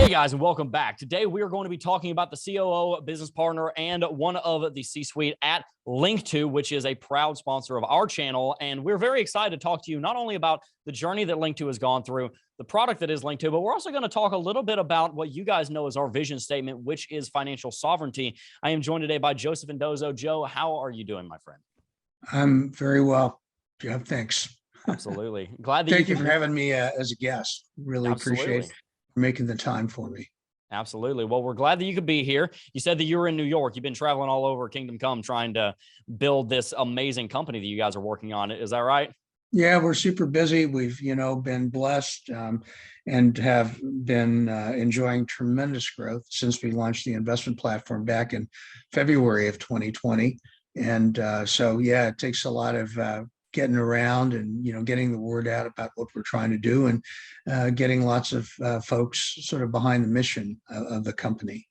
Hey guys, and welcome back. Today we are going to be talking about the COO, business partner, and one of the C-suite at Linqto, which is a proud sponsor of our channel. And we're very excited to talk to you not only about the journey that Linqto has gone through, the product that is Linqto, but we're also going to talk a little bit about what you guys know as our vision statement, which is financial sovereignty. I am joined today by Joseph Mendoza. Joe, how are you doing, my friend? I'm very well, Jeff. Thanks. Absolutely. Glad that Thank you for having me as a guest. Really appreciate making the time for me. Absolutely. Well, we're glad that you could be here. You said that you were in New York. You've been traveling all over Kingdom Come trying to build this amazing company that you guys are working on. Is that right? Yeah, we're super busy. We've, been blessed and have been enjoying tremendous growth since we launched the investment platform back in February of 2020. And so, yeah, it takes a lot of getting around and, getting the word out about what we're trying to do and getting lots of folks sort of behind the mission of the company.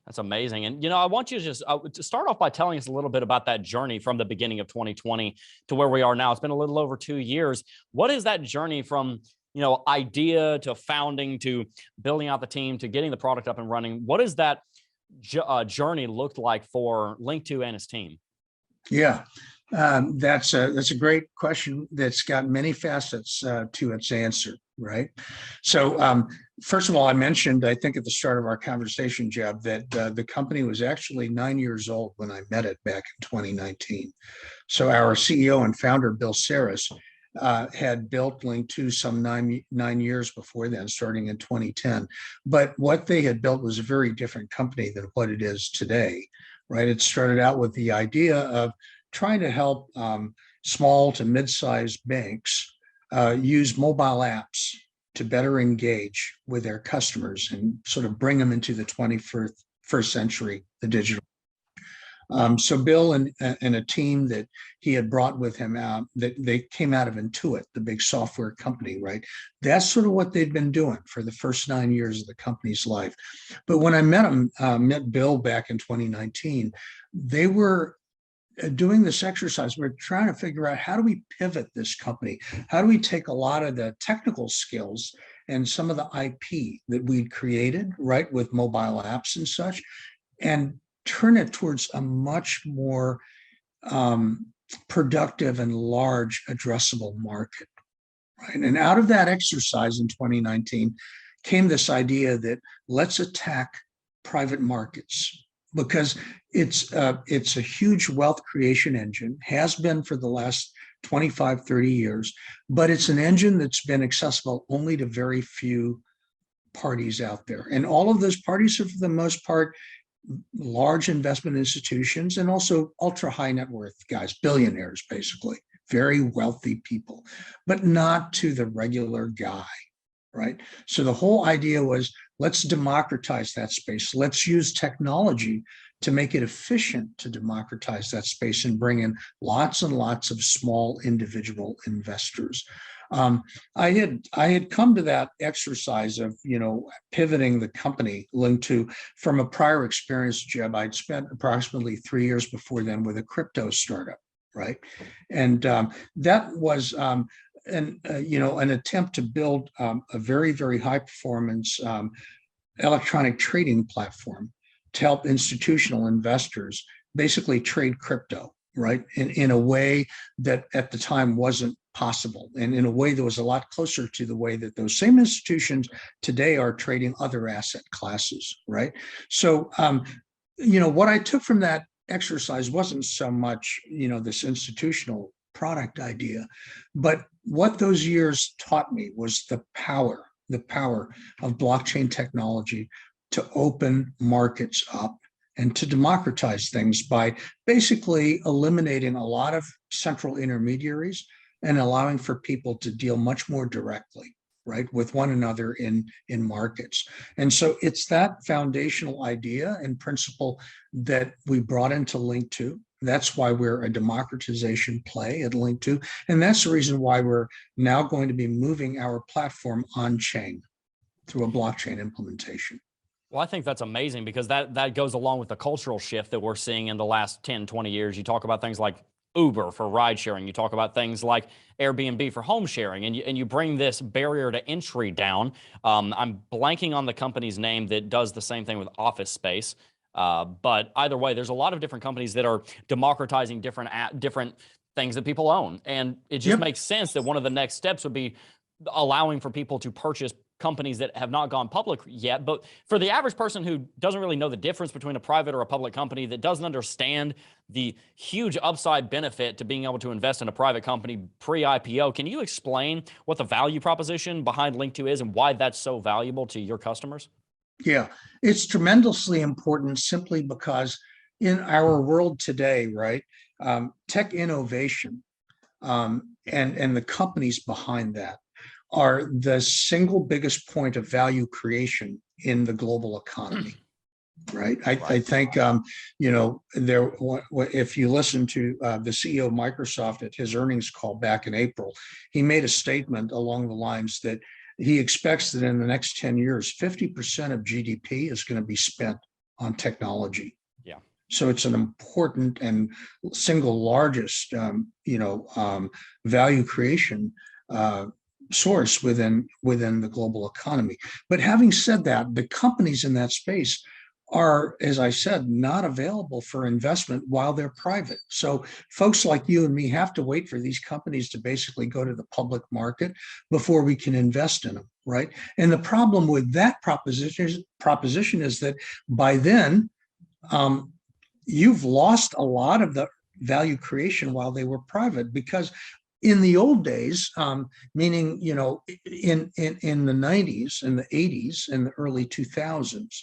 That's amazing. And, I want you to just to start off by telling us a little bit about that journey from the beginning of 2020 to where we are now. It's been a little over 2 years. What is that journey from, idea to founding to building out the team to getting the product up and running? What does that journey look like for Linqto and his team? Yeah, that's a great question that's got many facets to its answer, right? So first of all, I mentioned, I think at the start of our conversation, Jeb, that the company was actually 9 years old when I met it back in 2019. So our CEO and founder, Bill Saris, had built Linqto some nine years before then, starting in 2010. But what they had built was a very different company than what it is today, right? It started out with the idea of trying to help small to mid-sized banks use mobile apps to better engage with their customers and sort of bring them into the 21st century, the digital. So Bill and a team that he had brought with him out, that they came out of Intuit, the big software company, right? That's sort of what they'd been doing for the first 9 years of the company's life. But when I met Bill back in 2019, they were doing this exercise. We're trying to figure out, how do we pivot this company? How do we take a lot of the technical skills and some of the IP that we'd created, right, with mobile apps and such, and turn it towards a much more productive and large addressable market, right? And out of that exercise in 2019 came this idea that let's attack private markets, because it's a huge wealth creation engine, has been for the last 25, 30 years, but it's an engine that's been accessible only to very few parties out there. And all of those parties are, for the most part, large investment institutions and also ultra high net worth guys, billionaires, basically, very wealthy people, but not to the regular guy, right? So the whole idea was, let's democratize that space. Let's use technology to make it efficient to democratize that space and bring in lots and lots of small individual investors. I had come to that exercise of, pivoting the company Linqto from a prior experience, Jeb. I'd spent approximately 3 years before then with a crypto startup, right? And that was an attempt to build a very, very high performance electronic trading platform to help institutional investors basically trade crypto, right? In a way that at the time wasn't possible, and in a way that was a lot closer to the way that those same institutions today are trading other asset classes, right? So, what I took from that exercise wasn't so much, this institutional product idea, but what those years taught me was the power of blockchain technology to open markets up and to democratize things by basically eliminating a lot of central intermediaries and allowing for people to deal much more directly, right, with one another in markets. And so it's that foundational idea and principle that we brought into Linqto. That's why we're a democratization play at Linqto. And that's the reason why we're now going to be moving our platform on chain through a blockchain implementation. Well, I think that's amazing, because that goes along with the cultural shift that we're seeing in the last 10, 20 years. You talk about things like Uber for ride sharing. You talk about things like Airbnb for home sharing, and you bring this barrier to entry down. I'm blanking on the company's name that does the same thing with office space. But either way, there's a lot of different companies that are democratizing different things that people own. And it just Yep. makes sense that one of the next steps would be allowing for people to purchase companies that have not gone public yet. But for the average person who doesn't really know the difference between a private or a public company, that doesn't understand the huge upside benefit to being able to invest in a private company pre-IPO, can you explain what the value proposition behind Linqto is and why that's so valuable to your customers? Yeah, it's tremendously important simply because in our world today, right, tech innovation and the companies behind that are the single biggest point of value creation in the global economy. Right. I think, if you listen to the CEO of Microsoft at his earnings call back in April, he made a statement along the lines that he expects that in the next 10 years, 50% of GDP is going to be spent on technology. Yeah. So it's an important and single largest, value creation source within the global economy. But having said that, the companies in that space are, as I said, not available for investment while they're private. So folks like you and me have to wait for these companies to basically go to the public market before we can invest in them, right? And the problem with that proposition is that by then, you've lost a lot of the value creation while they were private, because in the old days, meaning, in the 90s and the 80s and the early 2000s,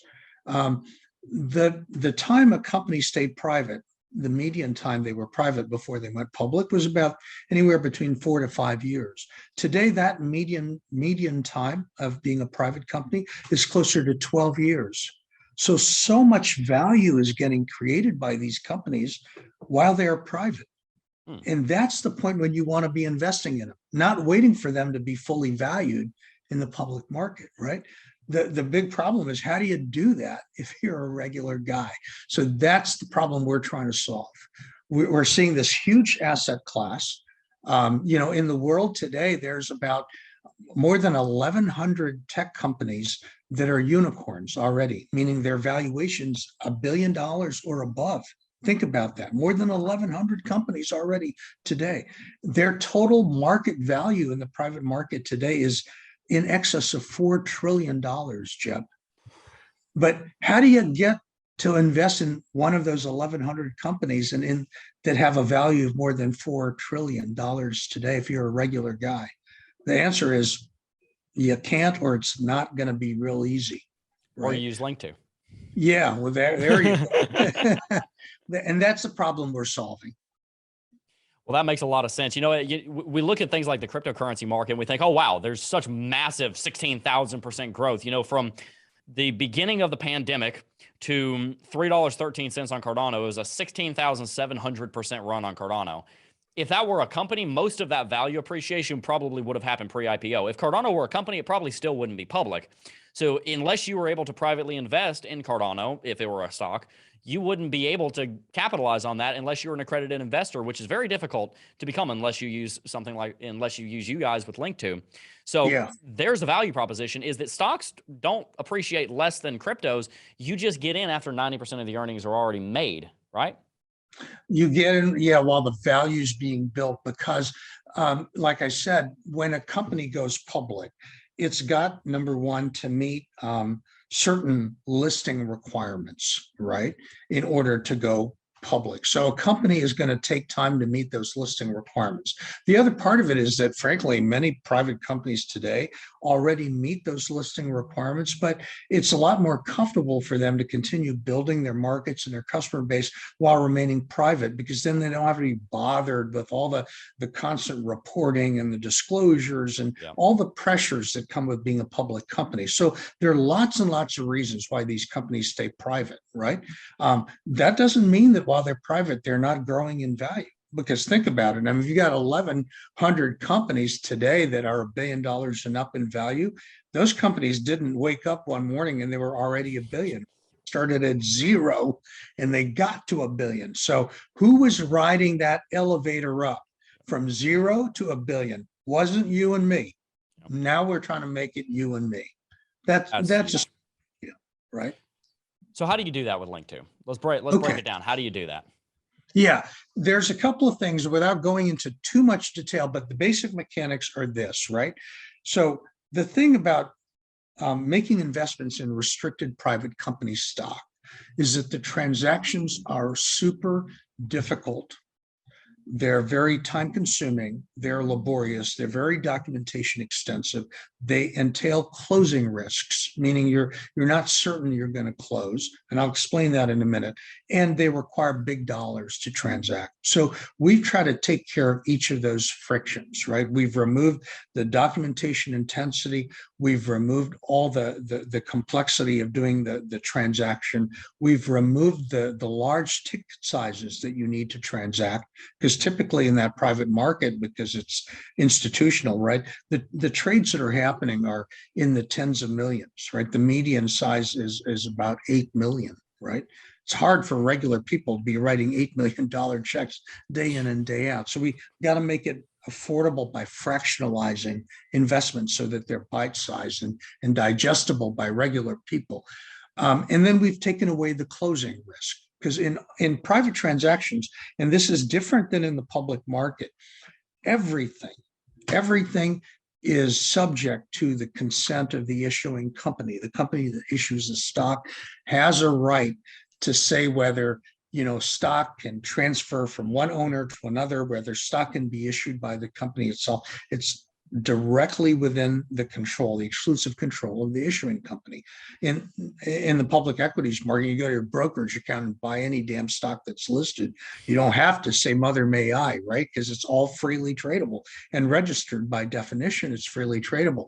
the time a company stayed private, the median time they were private before they went public was about anywhere between 4 to 5 years. Today, that median time of being a private company is closer to 12 years. So much value is getting created by these companies while they are private. And that's the point when you want to be investing in them, not waiting for them to be fully valued in the public market, right? The big problem is, how do you do that if you're a regular guy? So that's the problem we're trying to solve. We're seeing this huge asset class. In the world today, there's about more than 1,100 tech companies that are unicorns already, meaning their valuations $1 billion or above. Think about that. More than 1,100 companies already today. Their total market value in the private market today is in excess of $4 trillion, Jeb. But how do you get to invest in one of those 1,100 companies and that have a value of more than $4 trillion today if you're a regular guy? The answer is you can't, or it's not going to be real easy. Right? Or you use Linqto. Yeah, well, there you go. And that's the problem we're solving. Well, that makes a lot of sense. We look at things like the cryptocurrency market and we think, oh, wow, there's such massive 16,000% growth. From the beginning of the pandemic to $3.13 on Cardano, it was a 16,700% run on Cardano. If that were a company, most of that value appreciation probably would have happened pre-IPO. If Cardano were a company, it probably still wouldn't be public. So unless you were able to privately invest in Cardano, if it were a stock, you wouldn't be able to capitalize on that unless you're an accredited investor, which is very difficult to become unless you use you guys with Linqto. So yeah, there's the value proposition, is that stocks don't appreciate less than cryptos. You just get in after 90% of the earnings are already made, right? You get in, yeah, while the value's being built, because like I said, when a company goes public, it's got, number one, to meet certain listing requirements, right, in order to go public. So a company is going to take time to meet those listing requirements. The other part of it is that, frankly, many private companies today already meet those listing requirements, but it's a lot more comfortable for them to continue building their markets and their customer base while remaining private, because then they don't have to be bothered with all the constant reporting and the disclosures and all the pressures that come with being a public company. So there are lots and lots of reasons why these companies stay private, right? That doesn't mean that while they're private, they're not growing in value. Because think about it. I mean, if you got 1,100 companies today that are $1 billion and up in value, those companies didn't wake up one morning and they were already $1 billion. started at zero and they got to $1 billion. So who was riding that elevator up from zero to $1 billion? Wasn't you and me. Now we're trying to make it you and me. That's just, right. So how do you do that with Linqto? Let's break it down. How do you do that? Yeah, there's a couple of things without going into too much detail, but the basic mechanics are this, right? So the thing about making investments in restricted private company stock is that the transactions are super difficult. They're very time consuming, they're laborious, they're very documentation extensive. They entail closing risks, meaning you're not certain you're going to close. And I'll explain that in a minute. And they require big dollars to transact. So we've tried to take care of each of those frictions, right? We've removed the documentation intensity. We've removed all the complexity of doing the transaction. We've removed the large ticket sizes that you need to transact, because typically in that private market, because it's institutional, right? The trades that are happening are in the tens of millions, right? The median size is about 8 million, right? It's hard for regular people to be writing $8 million checks day in and day out. So we got to make it affordable by fractionalizing investments so that they're bite-sized and digestible by regular people. And then we've taken away the closing risk, because in private transactions, and this is different than in the public market, everything is subject to the consent of the issuing company. The company that issues the stock has a right to say whether stock can transfer from one owner to another, whether stock can be issued by the company itself. It's directly within the exclusive control of the issuing company. In the public equities market, you go to your brokerage account and buy any damn stock that's listed. You don't have to say "Mother may I," right? Because it's all freely tradable and registered by definition. It's freely tradable.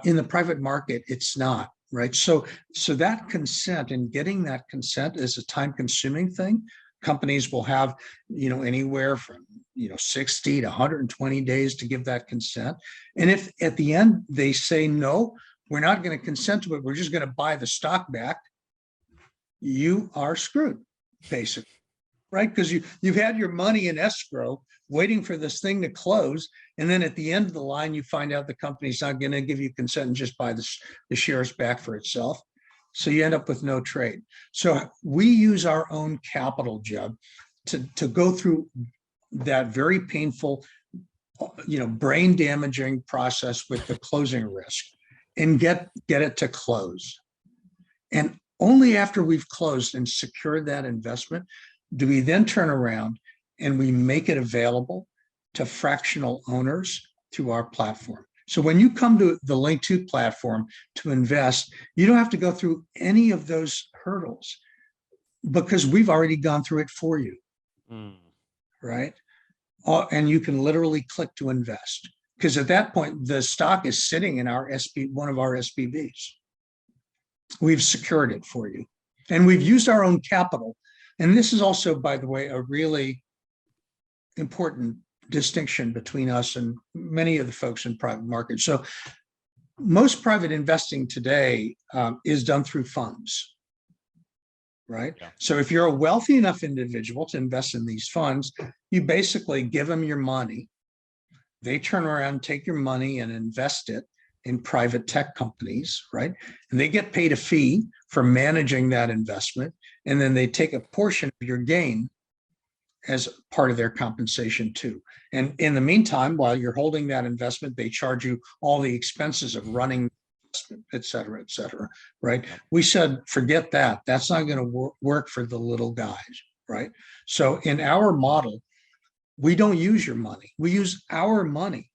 In the private market, it's not. Right. So that consent, and getting that consent is a time-consuming thing. Companies will have, anywhere from 60 to 120 days to give that consent. And if at the end they say no, we're not going to consent to it, we're just going to buy the stock back, you are screwed, basically. Right? Because you've had your money in escrow waiting for this thing to close. And then at the end of the line, you find out the company's not going to give you consent and just buy the shares back for itself. So you end up with no trade. So we use our own capital, Jeb, to go through that very painful, brain damaging process with the closing risk and get it to close. And only after we've closed and secured that investment do we then turn around and we make it available to fractional owners through our platform. So when you come to the Linqto platform to invest, you don't have to go through any of those hurdles because we've already gone through it for you, right? And you can literally click to invest, because at that point, the stock is sitting in one of our SPVs. We've secured it for you, and we've used our own capital. And this is also, by the way, a really important distinction between us and many of the folks in private markets. So most private investing today is done through funds, right? Yeah. So if you're a wealthy enough individual to invest in these funds, you basically give them your money. They turn around, take your money and invest it in private tech companies, right? And they get paid a fee for managing that investment. And then they take a portion of your gain as part of their compensation too. And in the meantime, while you're holding that investment, they charge you all the expenses of running, et cetera, right? We said, forget that. That's not going to work for the little guys, right? So in our model, we don't use your money. We use our money.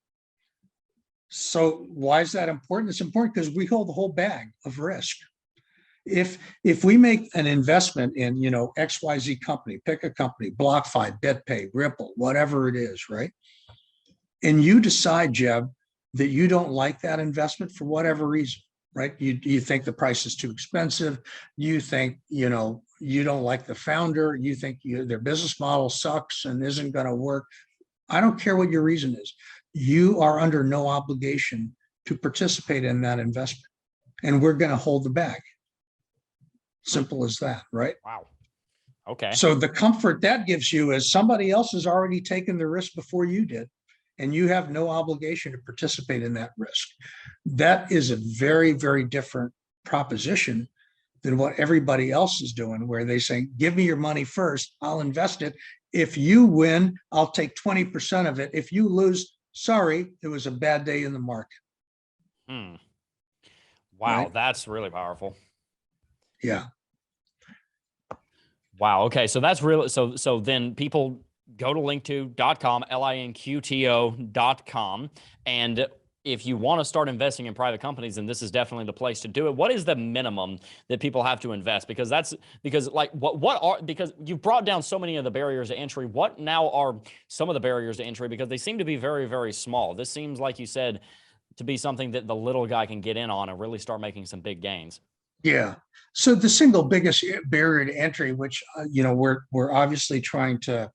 So why is that important? It's important because we hold the whole bag of risk. If we make an investment in, XYZ company, pick a company, BlockFi, BitPay, Ripple, whatever it is, right? And you decide, Jeb, that you don't like that investment for whatever reason, right? You think the price is too expensive. You think, you don't like the founder. You think their business model sucks and isn't going to work. I don't care what your reason is. You are under no obligation to participate in that investment. And we're going to hold the bag. Simple as that, right? Wow. Okay. So the comfort that gives you is somebody else has already taken the risk before you did, and you have no obligation to participate in that risk. That is a very, very different proposition than what everybody else is doing, where they say, give me your money first, I'll invest it. If you win, I'll take 20% of it. If you lose, sorry, it was a bad day in the market. Wow, Right? that's really powerful. Yeah. Wow. Okay. So that's really, so then people go to linqto.com, linqto.com. And if you want to start investing in private companies, then this is definitely the place to do it. What is the minimum that people have to invest? Because because you've brought down so many of the barriers to entry. What now are some of the barriers to entry? Because they seem to be very, very small. This seems, like you said, to be something that the little guy can get in on and really start making some big gains. Yeah. So the single biggest barrier to entry, which we're obviously trying to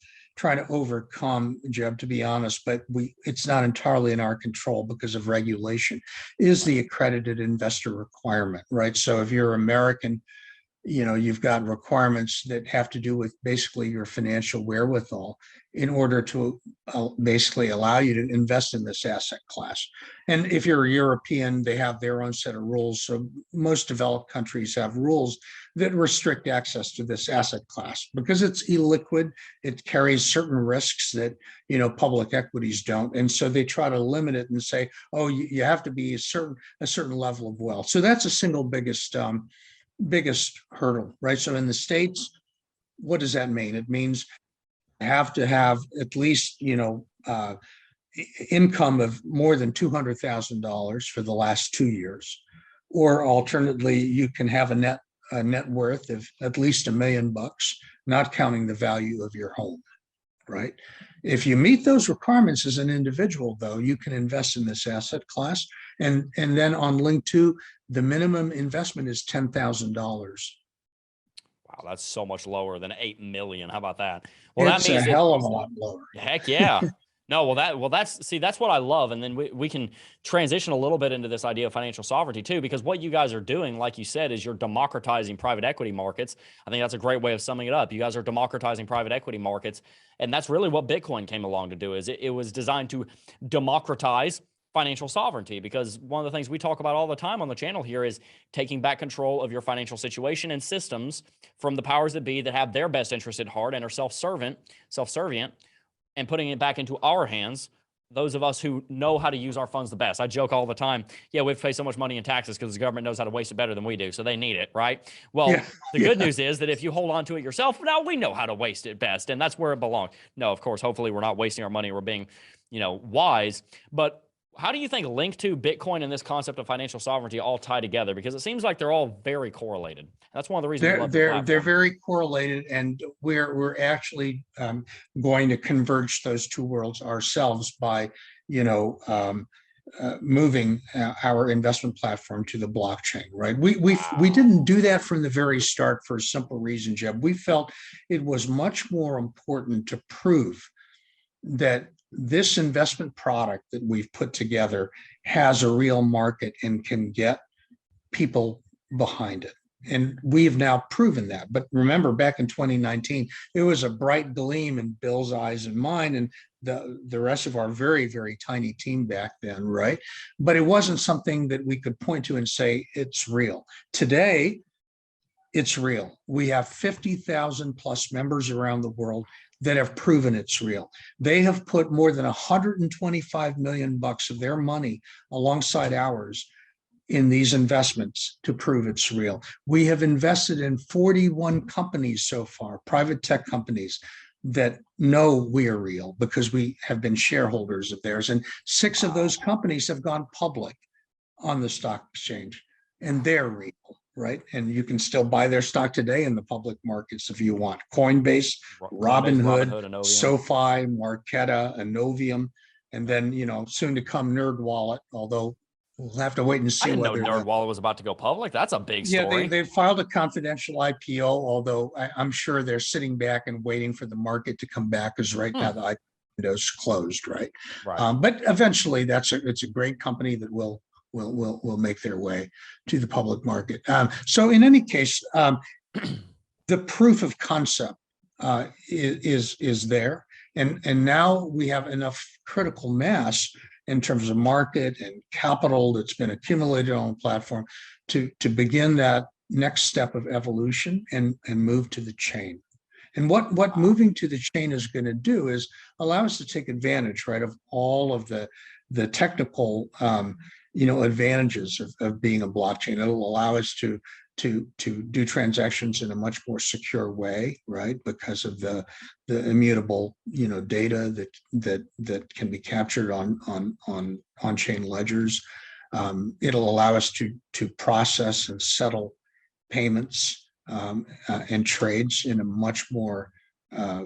overcome, Jeb, to be honest, but it's not entirely in our control because of regulation, is the accredited investor requirement, right? So if you're American, you've got requirements that have to do with basically your financial wherewithal in order to basically allow you to invest in this asset class. And if you're a European, they have their own set of rules. So most developed countries have rules that restrict access to this asset class because it's illiquid. It carries certain risks that, public equities don't. And so they try to limit it and say, oh, you have to be a certain level of wealth. So that's a single biggest hurdle, right? So in the States, what does that mean? It means you have to have at least, income of more than $200,000 for the last 2 years, or alternately, you can have a net worth of at least $1 million, not counting the value of your home, right? If you meet those requirements as an individual, though, you can invest in this asset class. And then on Linqto, the minimum investment is $10,000. Wow, that's so much lower than 8 million. How about that? Well, it's a hell of a lot lower. Heck yeah. No, that's what I love. And then we can transition a little bit into this idea of financial sovereignty too, because what you guys are doing, like you said, is you're democratizing private equity markets. I think that's a great way of summing it up. You guys are democratizing private equity markets. And that's really what Bitcoin came along to do. Is it was designed to democratize financial sovereignty, because one of the things we talk about all the time on the channel here is taking back control of your financial situation and systems from the powers that be that have their best interest at heart and are self-servient, and putting it back into our hands, those of us who know how to use our funds the best. I joke all the time, yeah, we have to pay so much money in taxes because the government knows how to waste it better than we do, so they need it, right? Well, the good news is that if you hold on to it yourself, now we know how to waste it best, and that's where it belongs. No, of course, hopefully we're not wasting our money, we're being, wise, but how do you think Linqto, Bitcoin, and this concept of financial sovereignty all tie together? Because it seems like they're all very correlated. That's one of the reasons they're very correlated, and we're actually going to converge those two worlds ourselves by moving our investment platform to the blockchain. Right? We didn't do that from the very start for a simple reason, Jeb. We felt it was much more important to prove that this investment product that we've put together has a real market and can get people behind it. And we've now proven that. But remember, back in 2019, it was a bright gleam in Bill's eyes and mine, and the rest of our very, very tiny team back then, right? But it wasn't something that we could point to and say it's real. Today, it's real. We have 50,000 plus members around the world that have proven it's real. They have put more than 125 million bucks of their money alongside ours in these investments to prove it's real. We have invested in 41 companies so far, private tech companies that know we are real because we have been shareholders of theirs. And 6 of those companies have gone public on the stock exchange, and they're real. Right. And you can still buy their stock today in the public markets if you want. Coinbase, Robinhood, SoFi, Marqeta, Innovium, and then, soon to come NerdWallet, although we'll have to wait and see. I didn't know NerdWallet was about to go public. That's a big story. Yeah, they filed a confidential IPO, although I'm sure they're sitting back and waiting for the market to come back, because right now the IPO window's closed. Right. But eventually it's a great company that will make their way to the public market. So in any case, the proof of concept is there, and now we have enough critical mass in terms of market and capital that's been accumulated on the platform to begin that next step of evolution and move to the chain. And what moving to the chain is going to do is allow us to take advantage, right, of all of the technical advantages of being a blockchain. It'll allow us to do transactions in a much more secure way, right? Because of the immutable, data that can be captured on chain ledgers. It'll allow us to process and settle payments and trades in a much more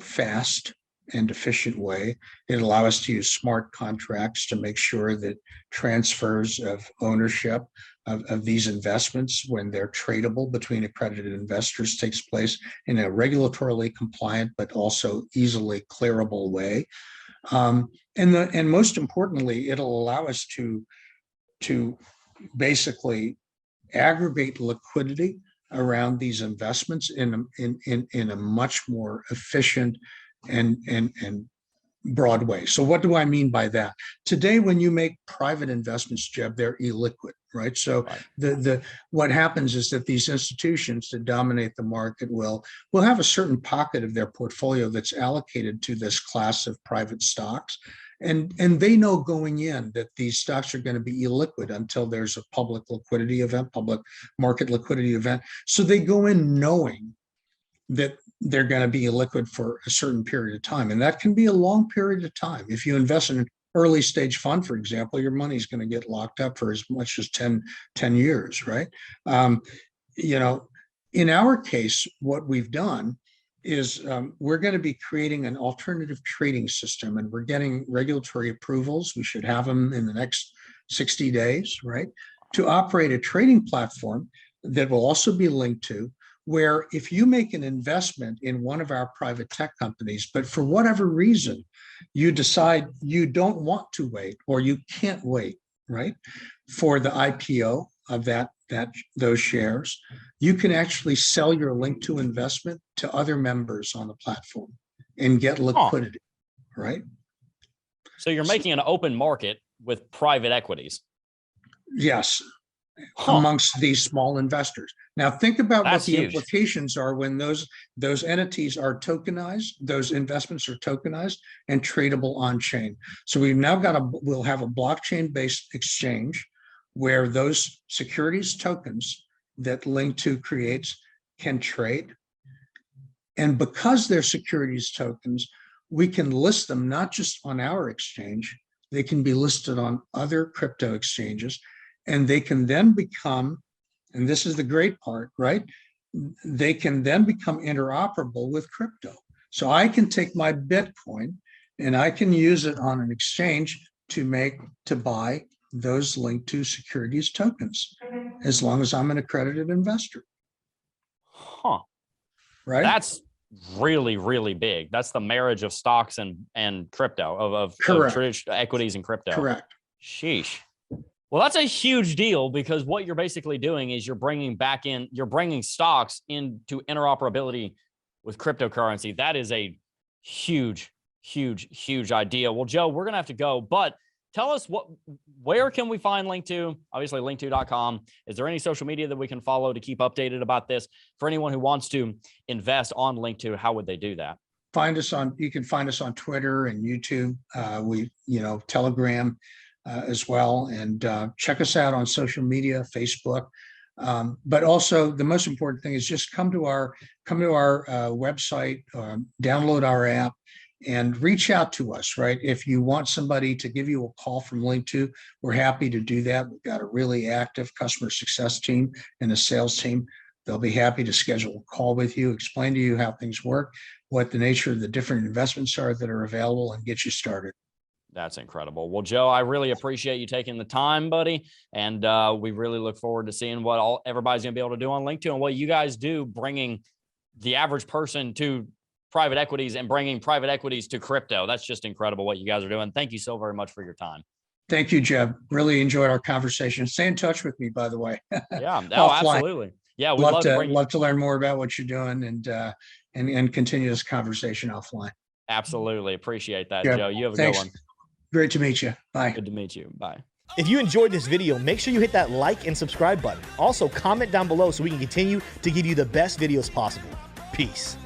fast and efficient way. It'll allow us to use smart contracts to make sure that transfers of ownership of these investments, when they're tradable between accredited investors, takes place in a regulatorily compliant but also easily clearable way. And most importantly, it'll allow us to basically aggregate liquidity around these investments in a much more efficient and broad way. So what do I mean by that? Today, when you make private investments, Jeb, they're illiquid, right? So what happens is that these institutions that dominate the market will have a certain pocket of their portfolio that's allocated to this class of private stocks. And they know going in that these stocks are going to be illiquid until there's a public liquidity event, public market liquidity event. So they go in knowing that they're going to be illiquid for a certain period of time. And that can be a long period of time. If you invest in an early stage fund, for example, your money's going to get locked up for as much as 10 years, right? In our case, what we've done is we're going to be creating an alternative trading system, and we're getting regulatory approvals. We should have them in the next 60 days, right? To operate a trading platform that will also be linked to, where if you make an investment in one of our private tech companies, but for whatever reason, you decide you don't want to wait or you can't wait, right, for the IPO of those shares, you can actually sell your Linqto investment to other members on the platform and get liquidity, right? So you're making an open market with private equities. Yes. Amongst these small investors. Now think about what the huge implications are when those entities are tokenized, those investments are tokenized and tradable on chain. So we've now we'll have a blockchain-based exchange where those securities tokens that Linqto creates can trade. And because they're securities tokens, we can list them not just on our exchange, they can be listed on other crypto exchanges. And they can then become, and this is the great part, right? They can then become interoperable with crypto. So I can take my Bitcoin and I can use it on an exchange to buy those Linqto securities tokens, as long as I'm an accredited investor. Right? That's really, really big. That's the marriage of stocks and crypto, of traditional equities and crypto. Correct. Sheesh. Well, that's a huge deal, because what you're basically doing is you're bringing stocks into interoperability with cryptocurrency. That is a huge, huge, huge idea. Well, Joe, we're going to have to go, but tell us where can we find Linqto? Obviously, Linqto.com. Is there any social media that we can follow to keep updated about this? For anyone who wants to invest on Linqto, how would they do that? You can find us on Twitter and YouTube. Telegram. As well, and check us out on social media, Facebook. But also, the most important thing is just come to our website, download our app, and reach out to us. Right? If you want somebody to give you a call from Linqto, we're happy to do that. We've got a really active customer success team and a sales team. They'll be happy to schedule a call with you, explain to you how things work, what the nature of the different investments are that are available, and get you started. That's incredible. Well, Joe, I really appreciate you taking the time, buddy. And we really look forward to seeing what everybody's going to be able to do on Linqto, and what you guys do, bringing the average person to private equities and bringing private equities to crypto. That's just incredible what you guys are doing. Thank you so very much for your time. Thank you, Jeb. Really enjoyed our conversation. Stay in touch with me, by the way. Yeah, absolutely. Yeah, we'd love to bring you. Love to learn more about what you're doing and continue this conversation offline. Absolutely. Appreciate that, Yeah, Joe. You have a thanks. good one. Great to meet you. Bye. Good to meet you. Bye. If you enjoyed this video, make sure you hit that like and subscribe button. Also, comment down below so we can continue to give you the best videos possible. Peace.